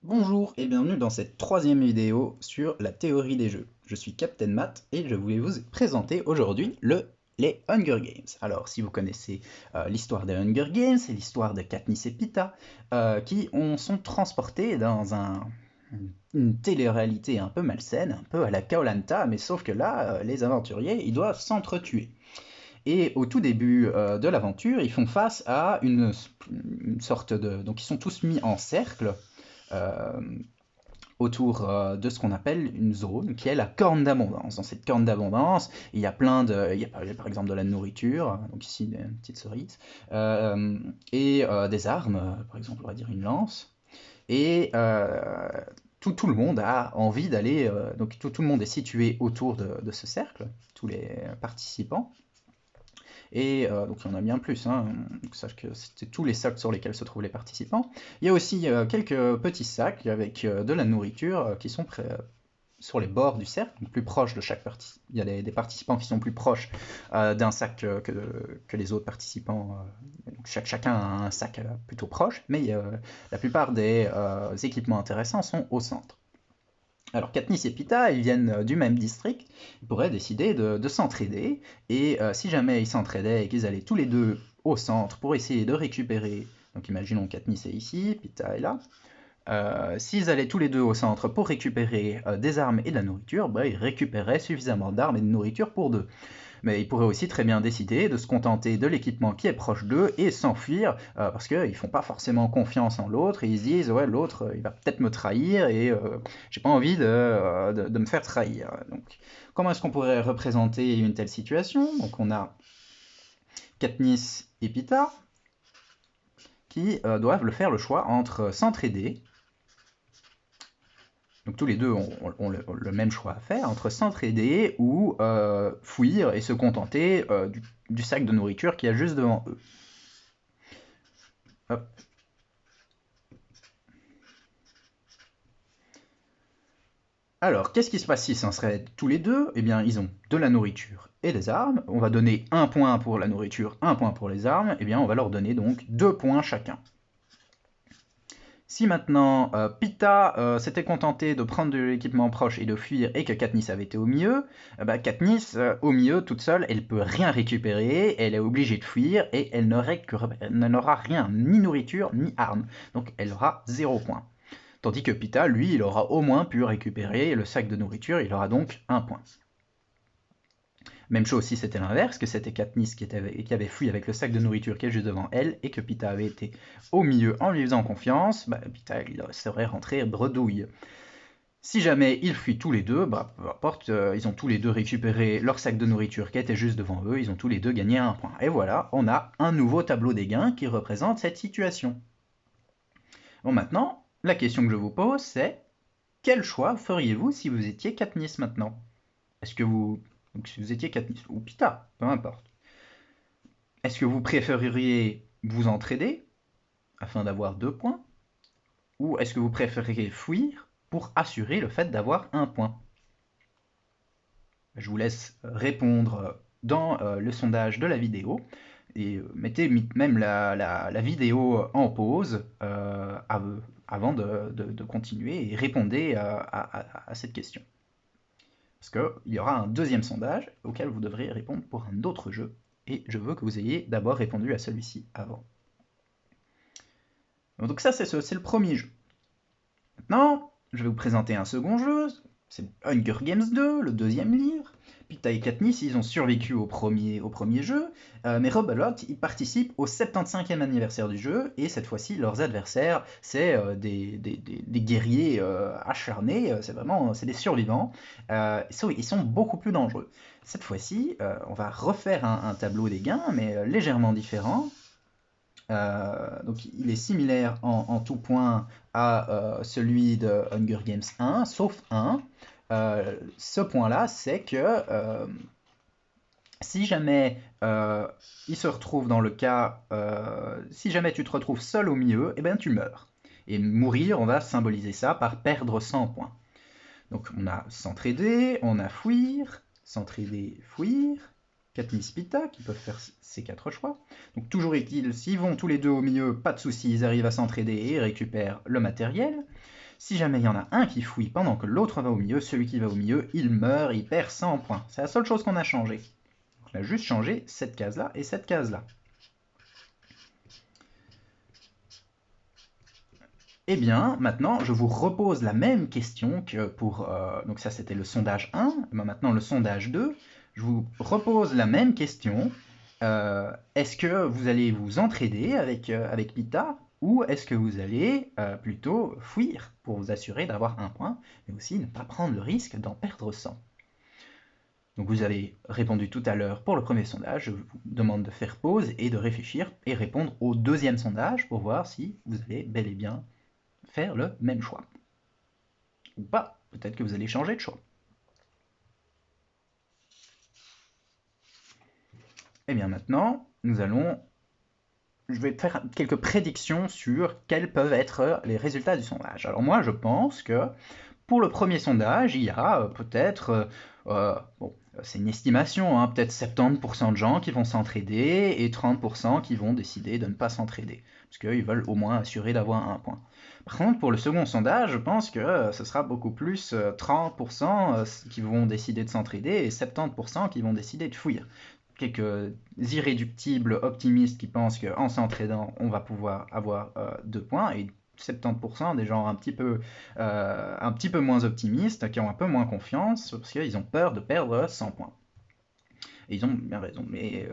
Bonjour et bienvenue dans cette troisième vidéo sur la théorie des jeux. Je suis Captain Matt et je voulais vous présenter aujourd'hui les Hunger Games. Alors si vous connaissez l'histoire des Hunger Games, c'est l'histoire de Katniss et Peeta qui sont transportés dans une télé-réalité un peu malsaine, un peu à la koh mais sauf que là, les aventuriers, ils doivent s'entretuer. Et au tout début de l'aventure, ils font face à une sorte de... Donc ils sont tous mis en cercle, euh, autour de ce qu'on appelle une zone qui est la corne d'abondance. Dans cette corne d'abondance, il y a il y a par exemple de la nourriture, donc ici une petite cerise, et des armes, par exemple on va dire une lance, et tout le monde a envie d'aller, donc tout le monde est situé autour de ce cercle, tous les participants. Et donc il y en a bien plus, hein. Donc, sache que c'était tous les sacs sur lesquels se trouvent les participants. Il y a aussi quelques petits sacs avec de la nourriture qui sont sur les bords du cercle, donc plus proches de chaque participant. Il y a des participants qui sont plus proches d'un sac que les autres participants. Donc chacun a un sac plutôt proche, mais la plupart des équipements intéressants sont au centre. Alors Katniss et Peeta, ils viennent du même district, ils pourraient décider de s'entraider, et si jamais ils s'entraidaient et qu'ils allaient tous les deux au centre pour essayer de récupérer, donc imaginons Katniss est ici, Peeta est là, s'ils allaient tous les deux au centre pour récupérer des armes et de la nourriture, bah, ils récupéraient suffisamment d'armes et de nourriture pour deux. Mais ils pourraient aussi très bien décider de se contenter de l'équipement qui est proche d'eux et s'enfuir, parce qu'ils font pas forcément confiance en l'autre, et ils se disent ouais l'autre il va peut-être me trahir et j'ai pas envie de me faire trahir. Donc comment est-ce qu'on pourrait représenter une telle situation? Donc on a Katniss et Peeta qui doivent faire le choix entre s'entraider. Donc tous les deux ont le même choix à faire, entre s'entraider ou fuir et se contenter du sac de nourriture qu'il y a juste devant eux. Hop. Alors, qu'est-ce qui se passe s'ils s'entraident tous les deux? Eh bien, ils ont de la nourriture et des armes. On va donner un point pour la nourriture, un point pour les armes. Eh bien, on va leur donner donc 2 points chacun. Si maintenant Peeta s'était contenté de prendre de l'équipement proche et de fuir et que Katniss avait été au milieu, Katniss, au milieu, toute seule, elle peut rien récupérer, elle est obligée de fuir et elle n'aura rien, ni nourriture, ni armes. Donc elle aura 0 point. Tandis que Peeta, lui, il aura au moins pu récupérer le sac de nourriture, il aura donc 1 point. Même chose si c'était l'inverse, que c'était Katniss qui avait fui avec le sac de nourriture qui est juste devant elle, et que Peeta avait été au milieu en lui faisant confiance, Peeta il serait rentré bredouille. Si jamais ils fuient tous les deux, peu importe, ils ont tous les deux récupéré leur sac de nourriture qui était juste devant eux, ils ont tous les deux gagné 1 point. Et voilà, on a un nouveau tableau des gains qui représente cette situation. Bon, maintenant, la question que je vous pose, c'est quel choix feriez-vous si vous étiez Katniss maintenant? Est-ce que vous... Donc si vous étiez Katniss ou Peeta, peu importe. Est-ce que vous préféreriez vous entraider afin d'avoir 2 points? Ou est-ce que vous préféreriez fuir pour assurer le fait d'avoir 1 point? Je vous laisse répondre dans le sondage de la vidéo et mettez même la vidéo en pause avant de continuer et répondez à cette question. Parce qu'il y aura un deuxième sondage auquel vous devrez répondre pour un autre jeu et je veux que vous ayez d'abord répondu à celui-ci avant. Donc ça, c'est le premier jeu. Maintenant, je vais vous présenter un second jeu, c'est Hunger Games 2, le deuxième livre. Peeta et Katniss, ils ont survécu au premier jeu, mais Rebelote, ils participent au 75e anniversaire du jeu, et cette fois-ci, leurs adversaires, c'est des guerriers acharnés, c'est des survivants, ils sont beaucoup plus dangereux. Cette fois-ci, on va refaire un tableau des gains, mais légèrement différent. Donc il est similaire en tout point à celui de Hunger Games 1, sauf un. Ce point-là, c'est que si jamais il se retrouve dans le cas, si jamais tu te retrouves seul au milieu, eh ben tu meurs. Et mourir, on va symboliser ça par perdre 100 points. Donc on a s'entraider, on a fuir, s'entraider, fuir, Katniss, Peeta qui peuvent faire ces 4 choix. Donc toujours est-il, s'ils vont tous les deux au milieu, pas de soucis, ils arrivent à s'entraider et récupèrent le matériel. Si jamais il y en a un qui fouille pendant que l'autre va au milieu, celui qui va au milieu, il meurt, il perd 100 points. C'est la seule chose qu'on a changé. On a juste changé cette case-là et cette case-là. Eh bien, maintenant, je vous repose la même question que pour... donc ça, c'était le sondage 1. Maintenant, le sondage 2. Je vous repose la même question. Est-ce que vous allez vous entraider avec Pita ou est-ce que vous allez plutôt fuir pour vous assurer d'avoir un point, mais aussi ne pas prendre le risque d'en perdre 100? Donc vous avez répondu tout à l'heure pour le premier sondage. Je vous demande de faire pause et de réfléchir et répondre au deuxième sondage pour voir si vous allez bel et bien faire le même choix. Ou pas, peut-être que vous allez changer de choix. Et bien maintenant, je vais faire quelques prédictions sur quels peuvent être les résultats du sondage. Alors moi, je pense que pour le premier sondage, il y a peut-être, bon, c'est une estimation, hein, peut-être 70% de gens qui vont s'entraider et 30% qui vont décider de ne pas s'entraider, parce qu'ils veulent au moins assurer d'avoir un point. Par contre, pour le second sondage, je pense que ce sera beaucoup plus 30% qui vont décider de s'entraider et 70% qui vont décider de fuir. Quelques irréductibles optimistes qui pensent qu'en s'entraidant, on va pouvoir avoir 2 points, et 70% des gens un petit peu moins optimistes, qui ont un peu moins confiance, parce qu'ils ont peur de perdre 100 points. Et ils ont bien raison, mais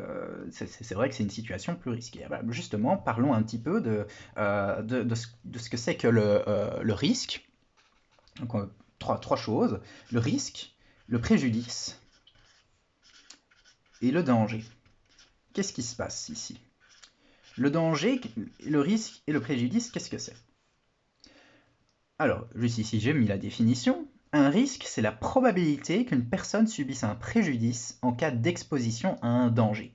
c'est vrai que c'est une situation plus risquée. Alors, justement, parlons un petit peu de ce que c'est que le risque. Donc, trois choses: le risque, le préjudice et le danger. Qu'est-ce qui se passe ici? Le danger, le risque et le préjudice, qu'est-ce que c'est? Alors, juste ici, j'ai mis la définition. Un risque, c'est la probabilité qu'une personne subisse un préjudice en cas d'exposition à un danger.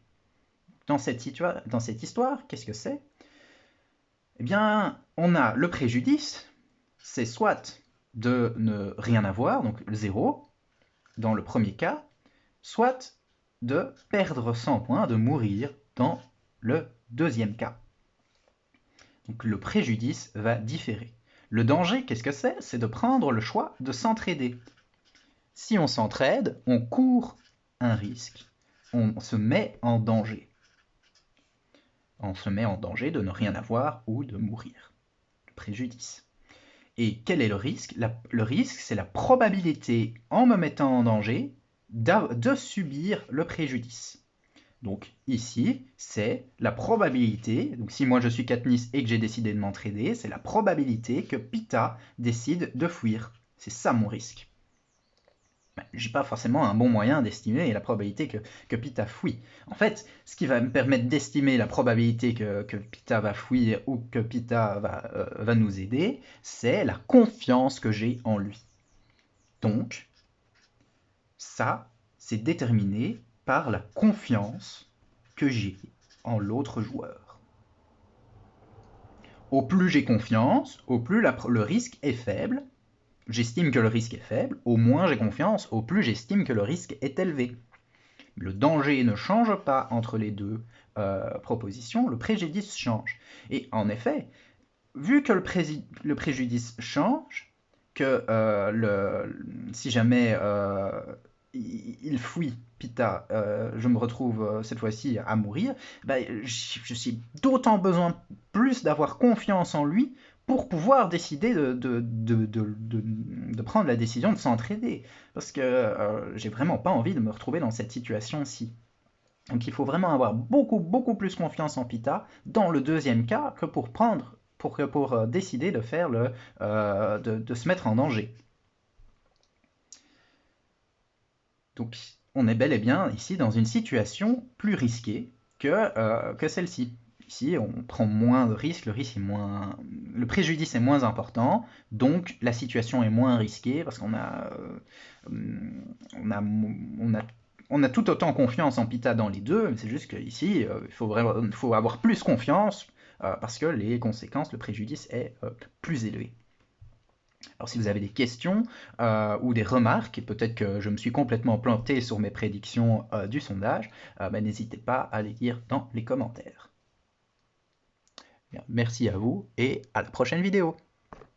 Dans cette histoire, qu'est-ce que c'est? Eh bien, on a le préjudice, c'est soit de ne rien avoir, donc le zéro, dans le premier cas, soit de perdre 100 points, de mourir dans le deuxième cas. Donc le préjudice va différer. Le danger, qu'est-ce que c'est? C'est de prendre le choix de s'entraider. Si on s'entraide, on court un risque, on se met en danger. On se met en danger de ne rien avoir ou de mourir. Le préjudice. Et quel est le risque? Le risque, c'est la probabilité, en me mettant en danger, de subir le préjudice. Donc ici, c'est la probabilité, donc si moi je suis Katniss et que j'ai décidé de m'entraider, c'est la probabilité que Pita décide de fuir. C'est ça mon risque. J'ai pas forcément un bon moyen d'estimer la probabilité que Pita fuit. En fait, ce qui va me permettre d'estimer la probabilité que Pita va fuir ou que Pita va nous aider, c'est la confiance que j'ai en lui. Donc, ça, c'est déterminé par la confiance que j'ai en l'autre joueur. Au plus j'ai confiance, au plus le risque est faible. J'estime que le risque est faible, au moins j'ai confiance, au plus j'estime que le risque est élevé. Le danger ne change pas entre les deux propositions, le préjudice change. Et en effet, vu que le préjudice change, que si jamais il fuit Pita, je me retrouve cette fois-ci à mourir, je suis d'autant besoin plus d'avoir confiance en lui pour pouvoir décider de prendre la décision de s'entraider. Parce que j'ai vraiment pas envie de me retrouver dans cette situation-ci. Donc il faut vraiment avoir beaucoup plus confiance en Pita dans le deuxième cas que pour décider de faire de se mettre en danger. Donc on est bel et bien ici dans une situation plus risquée que celle-ci. Ici, on prend moins de risques, le préjudice est moins important, donc la situation est moins risquée parce qu'on a tout autant confiance en Pita dans les deux, mais c'est juste qu'ici, il faut avoir plus confiance parce que les conséquences, le préjudice est plus élevé. Alors si vous avez des questions ou des remarques, et peut-être que je me suis complètement planté sur mes prédictions du sondage, n'hésitez pas à les dire dans les commentaires. Bien, merci à vous et à la prochaine vidéo.